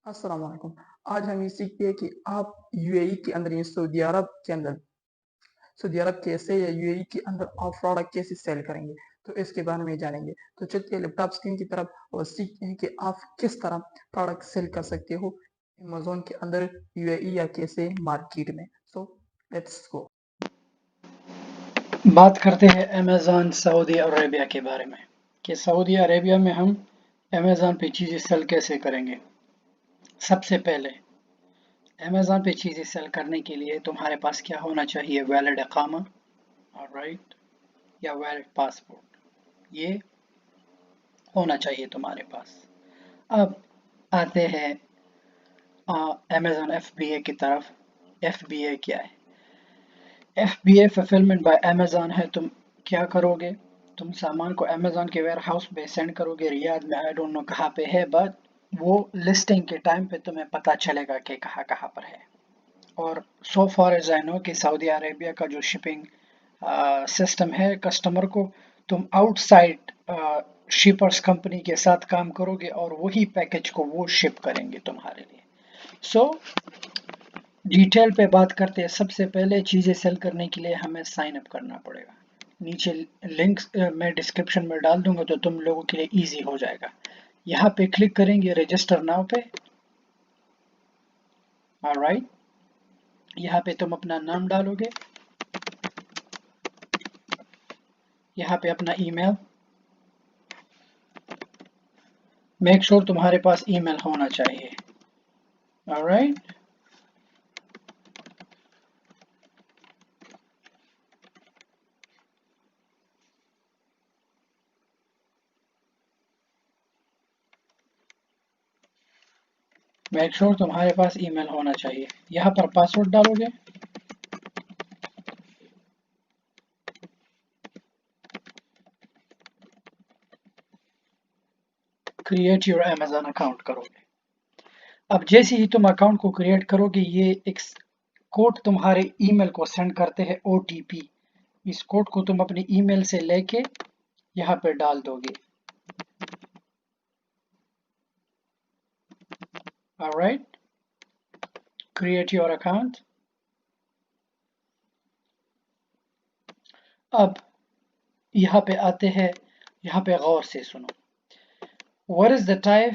अस्सलाम वालेकुम। आज हम ये सीखते हैं कि आप यूएई के अंदर यानी सऊदी अरब कैसे या यूएई के अंदर आप प्रोडक्ट कैसे सेल करेंगे, तो इसके बारे में जानेंगे। तो चलते हैं लैपटॉप स्क्रीन की तरफ और सीखते हैं कि आप किस तरह प्रोडक्ट सेल कर सकते हो अमेज़न के अंदर यूएई या कैसे मार्केट में। So let's go. बात करते हैं अमेज़न सऊदी अरेबिया के बारे में कि सऊदी अरेबिया में हम अमेज़न पे चीज़ें सेल कैसे करेंगे। सबसे पहले अमेज़न पे चीज़ें सेल करने के लिए तुम्हारे पास क्या होना चाहिए? वैलिड इकामा, ऑलराइट, या वैलिड पासपोर्ट, ये होना चाहिए तुम्हारे पास। अब आते हैं अमेज़न एफबीए की तरफ। एफबीए क्या है? एफबीए फुलफिलमेंट बाय अमेज़न है। तुम क्या करोगे? तुम सामान को अमेज़न के वेयर हाउस पे सेंड करोगे। रियाद में आई डोंट नो कहाँ पे है, बट वो लिस्टिंग के टाइम पे तुम्हें पता चलेगा कि कहाँ कहाँ पर है। और सो फार एज आई नो कि सऊदी अरेबिया का जो शिपिंग सिस्टम है, कस्टमर को तुम आउटसाइड शिपर्स कंपनी के साथ काम करोगे और वही पैकेज को वो शिप करेंगे तुम्हारे लिए। सो डिटेल पे बात करते हैं। सबसे पहले चीज़ें सेल करने के लिए हमें साइन अप करना पड़ेगा। नीचे लिंक्स मैं डिस्क्रिप्शन में डाल दूंगा तो तुम लोगों के लिए इजी हो जाएगा। यहाँ पे क्लिक करेंगे रजिस्टर नाउ पे। ऑलराइट, यहाँ पे तुम अपना नाम डालोगे, यहाँ पे अपना ईमेल। मेक श्योर तुम्हारे पास ईमेल होना चाहिए। ऑलराइट, मेक श्योर तुम्हारे पास ईमेल होना चाहिए। यहाँ पर पासवर्ड डालोगे। क्रिएट योर अमेजन अकाउंट करोगे। अब जैसे ही तुम अकाउंट को क्रिएट करोगे, ये एक कोड तुम्हारे ईमेल को सेंड करते हैं, ओटीपी। इस कोड को तुम अपने ईमेल से लेके यहाँ पे डाल दोगे। Alright, create your account. अब यहाँ पे आते हैं, यहाँ पे गौर से सुनो। What is the type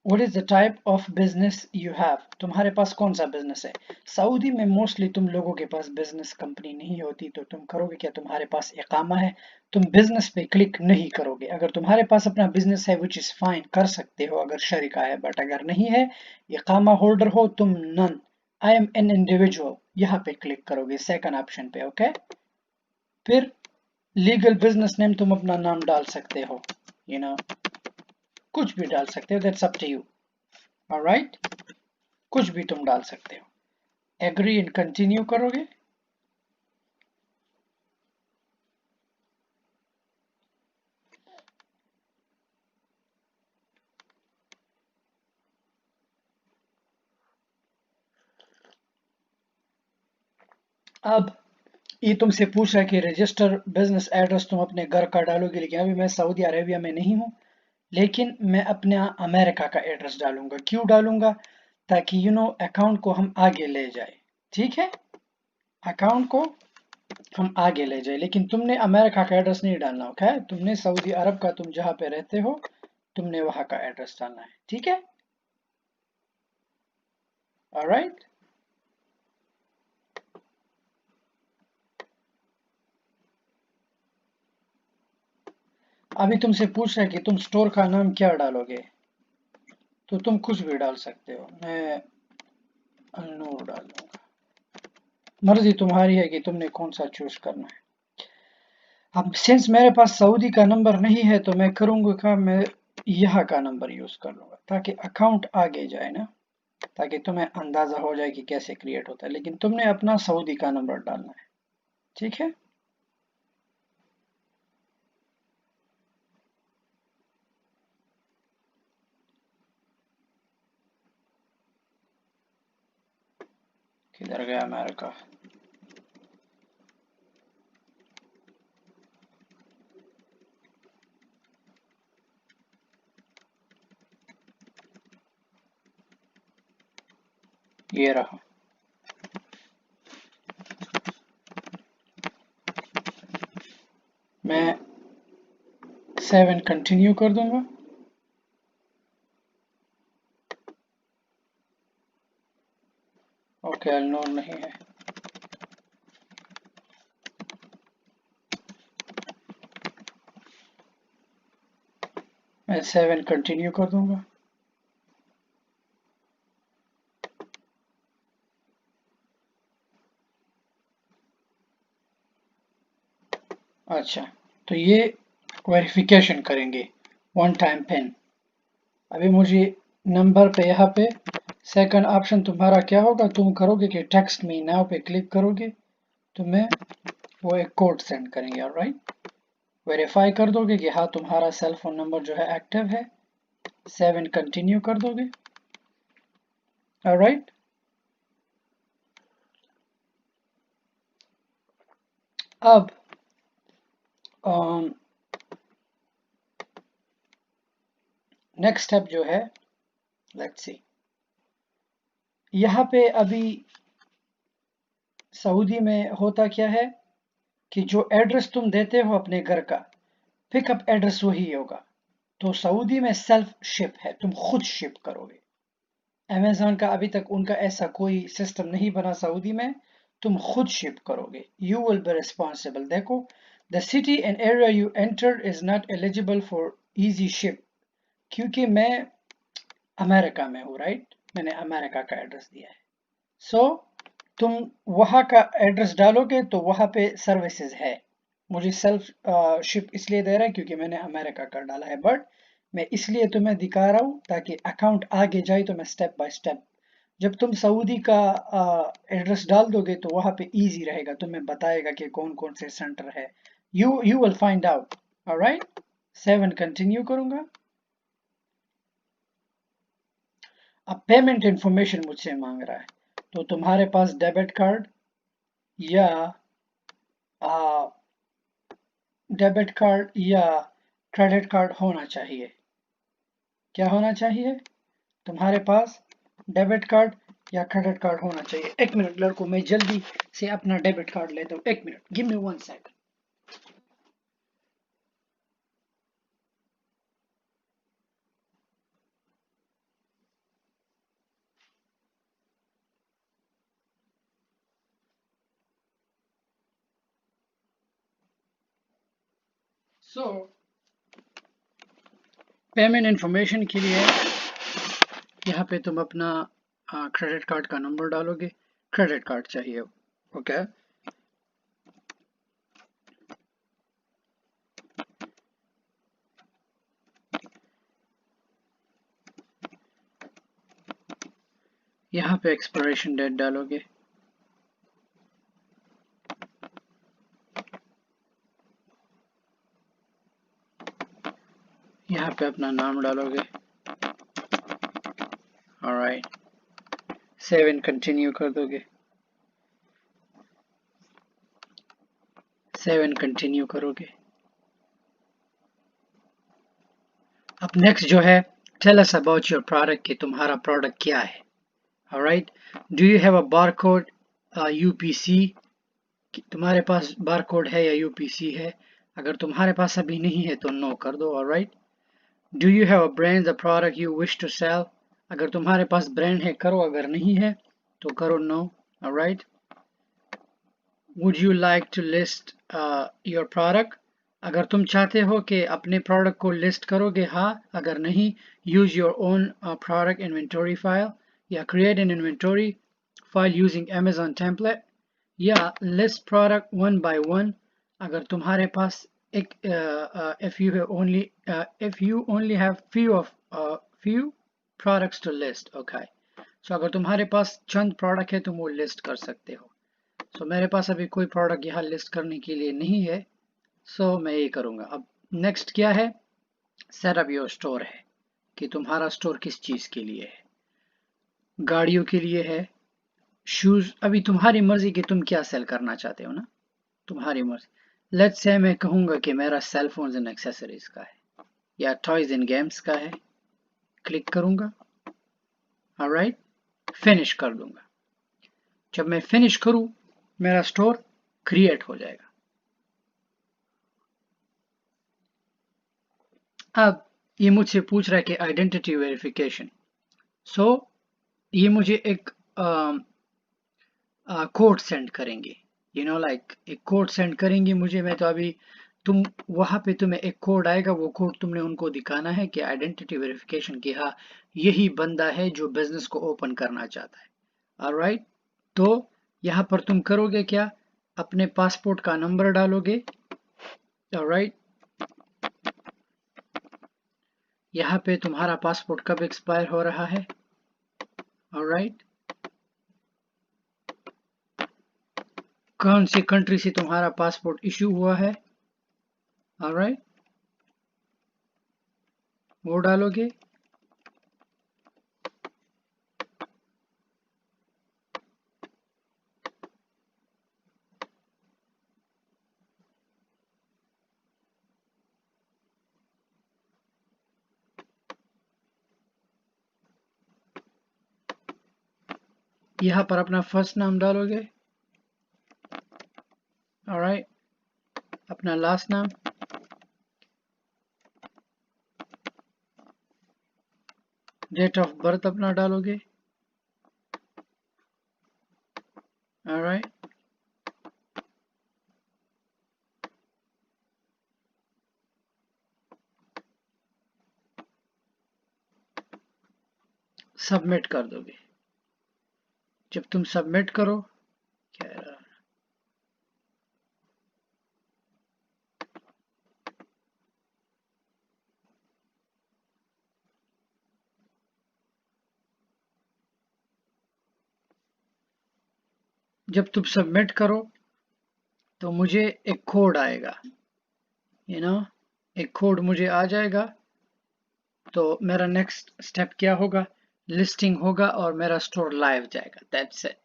what is the type of business you have? तुम्हारे पास कौन सा बिजनेस है? सऊदी में मोस्टली तुम लोगों के पास बिजनेस कंपनी नहीं होती, तो तुम करोगे क्या? तुम्हारे पास इकामा है, तुम बिजनेस पे क्लिक नहीं करोगे। अगर तुम्हारे पास अपना बिजनेस है विच इज फाइन, कर सकते हो अगर शरीका है, बट अगर नहीं है, इकामा होल्डर हो तुम, none, I am an individual, यहाँ पे क्लिक करोगे सेकंड ऑप्शन पे। ओके, फिर लीगल बिजनेस नेम तुम अपना नाम डाल सकते हो, यू नो, कुछ भी डाल सकते हो, that's up to you. Alright, कुछ भी तुम डाल सकते हो। एग्री एंड कंटिन्यू करोगे। अब ये तुमसे पूछ रहा है कि रजिस्टर बिजनेस एड्रेस तुम अपने घर का डालोगे, लेकिन अभी मैं सऊदी अरेबिया में नहीं हूँ, लेकिन मैं अपना अमेरिका का एड्रेस डालूंगा। क्यों डालूंगा? ताकि यू नो अकाउंट को हम आगे ले जाए। ठीक है, अकाउंट को हम आगे ले जाए, लेकिन तुमने अमेरिका का एड्रेस नहीं डालना। ओके, तुमने सऊदी अरब का, तुम जहाँ पे रहते हो, तुमने वहां का एड्रेस डालना है। ठीक है, ऑलराइट। अभी तुमसे पूछ रहा है कि तुम स्टोर का नाम क्या डालोगे, तो तुम कुछ भी डाल सकते हो। मैं अल्नूर डाल दूंगा। मर्जी तुम्हारी है कि तुमने कौन सा चूज करना है। अब सिंस मेरे पास सऊदी का नंबर नहीं है, तो मैं करूंगा क्या, मैं यहाँ का नंबर यूज कर लूंगा ताकि अकाउंट आगे जाए ना, ताकि तुम्हें अंदाजा हो जाए कि कैसे क्रिएट होता है। लेकिन तुमने अपना सऊदी का नंबर डालना है। ठीक है, किधर गया अमेरिका? ये रहा। मैं 7 कंटिन्यू कर दूंगा। ओके, अननोन नहीं है। मैं 7 कंटिन्यू कर दूंगा। अच्छा, तो ये वेरिफिकेशन करेंगे वन टाइम पिन। अभी मुझे नंबर पे यहाँ पे सेकंड ऑप्शन तुम्हारा क्या होगा, तुम करोगे कि टेक्स्ट मी नाउ पे क्लिक करोगे तो मैं वो एक कोड सेंड करेंगे। ऑलराइट, वेरीफाई कर दोगे कि हाँ तुम्हारा सेल फोन नंबर जो है एक्टिव है। 7 कंटिन्यू कर दोगे। ऑलराइट, अब नेक्स्ट स्टेप जो है, लेट्स सी, यहाँ पे अभी सऊदी में होता क्या है कि जो एड्रेस तुम देते हो अपने घर का, पिकअप एड्रेस वही होगा। तो सऊदी में सेल्फ शिप है, तुम खुद शिप करोगे। अमेज़न का अभी तक उनका ऐसा कोई सिस्टम नहीं बना सऊदी में, तुम खुद शिप करोगे। You will be responsible. देखो, the city and area you enter is not eligible for easy ship, क्योंकि मैं अमेरिका में हूँ। राइट, मैंने अमेरिका का एड्रेस दिया है। सो तुम वहाँ का एड्रेस डालोगे तो वहाँ पे सर्विसेज है। मुझे सेल्फ शिप इसलिए दे रहा है क्योंकि मैंने अमेरिका का डाला है, बट मैं इसलिए तुम्हें दिखा रहा हूँ ताकि अकाउंट आगे जाए तो मैं स्टेप बाय स्टेप, जब तुम सऊदी का एड्रेस डाल दोगे तो वहाँ पे इजी रहेगा, तुम्हें बताएगा कि कौन कौन से सेंटर है। You will find out. Alright, 7 continue करूंगा। अब पेमेंट इंफॉर्मेशन मुझसे मांग रहा है, तो तुम्हारे पास डेबिट कार्ड या क्रेडिट कार्ड होना चाहिए। क्या होना चाहिए? तुम्हारे पास डेबिट कार्ड या क्रेडिट कार्ड होना चाहिए। एक मिनट लड़को, मैं जल्दी से अपना डेबिट कार्ड लेता हूँ। एक मिनट, गिव मी 1 सेकंड। सो पेमेंट इंफॉर्मेशन के लिए यहाँ पे तुम अपना क्रेडिट कार्ड का नंबर डालोगे। क्रेडिट कार्ड चाहिए। ओके, यहाँ पे एक्सपायरेशन डेट डालोगे। यहाँ पे अपना नाम डालोगे। ऑलराइट, 7 कंटिन्यू कर दोगे। 7 कंटिन्यू करोगे। अब नेक्स्ट जो है, tell us about your product, कि तुम्हारा प्रोडक्ट क्या है। Alright, do you have a barcode UPC, तुम्हारे पास बारकोड है या यूपीसी है। अगर तुम्हारे पास अभी नहीं है तो नो कर दो। Alright, do you have a brand the product you wish to sell, अगर तुम्हारे पास ब्रांड है करो, अगर नहीं है तो करो no. Alright, would you like to list your product, अगर तुम चाहते हो कि अपने प्रोडक्ट को लिस्ट करोगे हाँ, अगर नहीं use your own product inventory file या create an inventory file using Amazon template या list product one by one, अगर तुम्हारे पास एक if you only have few products to list। okay, so अगर तुम्हारे पास चंद प्रोडक्ट है तुम वो लिस्ट कर सकते हो। सो मेरे पास अभी कोई प्रोडक्ट यहाँ लिस्ट करने के लिए नहीं है, सो मैं ये करूँगा। अब नेक्स्ट क्या है, सेटअप योर स्टोर है, कि तुम्हारा स्टोर किस चीज़ के लिए है। गाड़ियों के लिए है, शूज़, अभी तुम्हारी मर्जी कि तुम क्या सेल करना चाहते हो ना, तुम्हारी मर्जी। लेट्स से मैं कहूँगा कि मेरा सेल फोन्स एंड एक्सेसरीज का है या टॉयज एंड गेम्स का है। क्लिक करूँगा। ऑलराइट, फिनिश कर दूंगा। जब मैं फिनिश करूं मेरा स्टोर क्रिएट हो जाएगा। अब ये मुझसे पूछ रहा है कि आइडेंटिटी वेरिफिकेशन। सो ये मुझे एक कोड सेंड करेंगे, लाइक एक कोड सेंड करेंगे मुझे। मैं तो अभी तुम वहां पे तुम्हें एक कोड आएगा, वो कोड तुमने उनको दिखाना है कि आइडेंटिटी वेरिफिकेशन की, हाँ यही बंदा है जो बिजनेस को ओपन करना चाहता है। ऑलराइट, तो यहाँ पर तुम करोगे क्या, अपने पासपोर्ट का नंबर डालोगे। ऑलराइट, यहाँ पे तुम्हारा पासपोर्ट कब एक्सपायर हो रहा है। ऑलराइट, कौन सी कंट्री से तुम्हारा पासपोर्ट इश्यू हुआ है। ऑलराइट, वो डालोगे। यहाँ पर अपना फर्स्ट नाम डालोगे। ऑलराइट, अपना लास्ट नाम, डेट ऑफ बर्थ अपना डालोगे। ऑलराइट, सबमिट कर दोगे। जब तुम सबमिट करो, क्या जब तुम सबमिट करो तो मुझे एक कोड आएगा, एक कोड मुझे आ जाएगा। तो मेरा नेक्स्ट स्टेप क्या होगा, लिस्टिंग होगा और मेरा स्टोर लाइव जाएगा। That's it.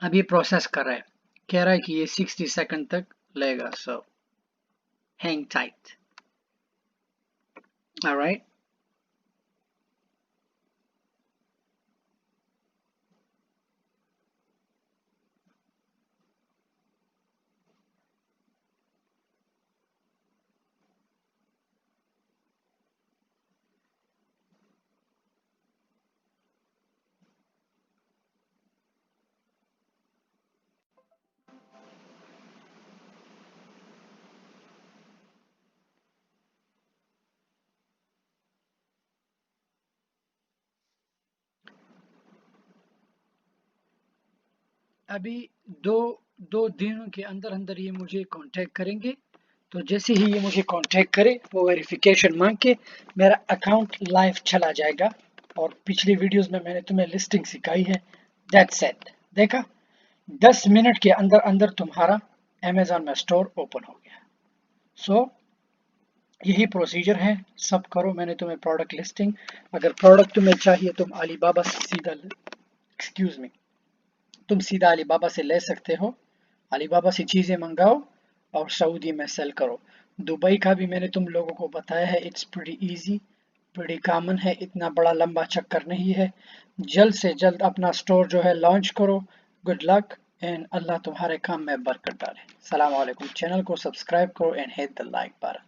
अब ये प्रोसेस कर रहा है, कह रहा है कि ये 60 सेकंड तक लेगा। सो हैंग टाइट। ऑलराइट, अभी दो दिनों के अंदर अंदर ये मुझे कांटेक्ट करेंगे। तो जैसे ही ये मुझे कांटेक्ट करे, वो वेरिफिकेशन मांग के मेरा अकाउंट लाइव चला जाएगा। और पिछली वीडियोस में मैंने तुम्हें लिस्टिंग सिखाई है। That's it. देखा, 10 मिनट के अंदर अंदर तुम्हारा अमेजोन में स्टोर ओपन हो गया। सो यही प्रोसीजर है, सब करो। मैंने तुम्हें प्रोडक्ट लिस्टिंग, अगर प्रोडक्ट तुम्हें चाहिए तुम अलीबाबा से सीधा, एक्सक्यूज मी, तुम सीधा अलीबाबा से ले सकते हो। अलीबाबा से चीज़ें मंगाओ और सऊदी में सेल करो। दुबई का भी मैंने तुम लोगों को बताया है, it's pretty easy, pretty common है, इतना बड़ा लंबा चक्कर नहीं है। जल्द से जल्द अपना स्टोर जो है लॉन्च करो। गुड लक एंड अल्लाह तुम्हारे काम में बरकत डाले। सलाम वालेकुम। चैनल को सब्सक्राइब करो and hit the like button.